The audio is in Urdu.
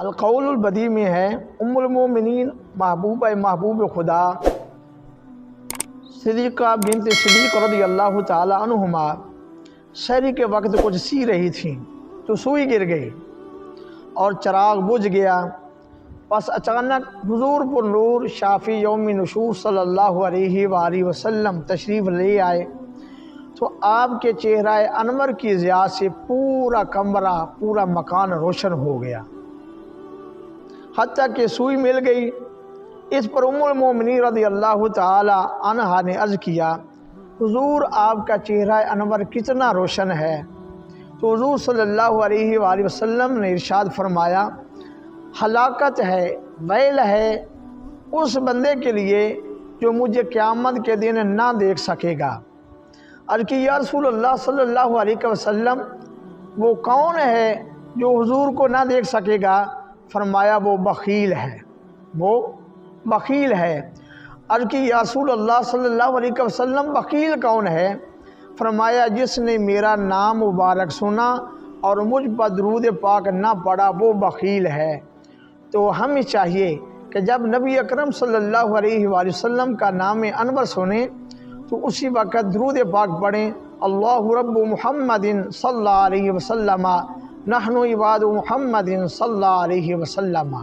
القول البدی میں ہے ام المومنین محبوب خدا صدیقہ بنت صدیق رضی اللہ تعالی عنہما سحری کے وقت کچھ سی رہی تھیں تو سوئی گر گئی اور چراغ بجھ گیا۔ پس اچانک حضور پر نور شافی یوم نشور صلی اللہ علیہ وآلہ وسلم تشریف لے آئے تو آپ کے چہرہ انور کی ضیاء سے پورا کمرہ پورا مکان روشن ہو گیا، حتیٰ کہ سوئی مل گئی۔ اس پر ام المومنین رضی اللہ تعالی عنہا نے عرض کیا، حضور آپ کا چہرہ انور کتنا روشن ہے؟ تو حضور صلی اللہ علیہ وآلہ وسلم نے ارشاد فرمایا، ہلاکت ہے، ویل ہے اس بندے کے لیے جو مجھے قیامت کے دن نہ دیکھ سکے گا۔ عرض کی یا رسول اللہ صلی اللہ علیہ وسلم وہ کون ہے جو حضور کو نہ دیکھ سکے گا؟ فرمایا وہ بخیل ہے، وہ بخیل ہے۔ عرض کی یا رسول اللہ صلی اللہ علیہ وسلم بخیل کون ہے؟ فرمایا جس نے میرا نام مبارک سنا اور مجھ پر درود پاک نہ پڑھا وہ بخیل ہے۔ تو ہمیں چاہیے کہ جب نبی اکرم صلی اللہ علیہ وآلہ وسلم کا نام انور سنیں تو اسی وقت درود پاک پڑھیں، اللہ رب محمد صلی اللہ علیہ وسلم، نحن عباد محمد صلی اللہ علیہ وسلم۔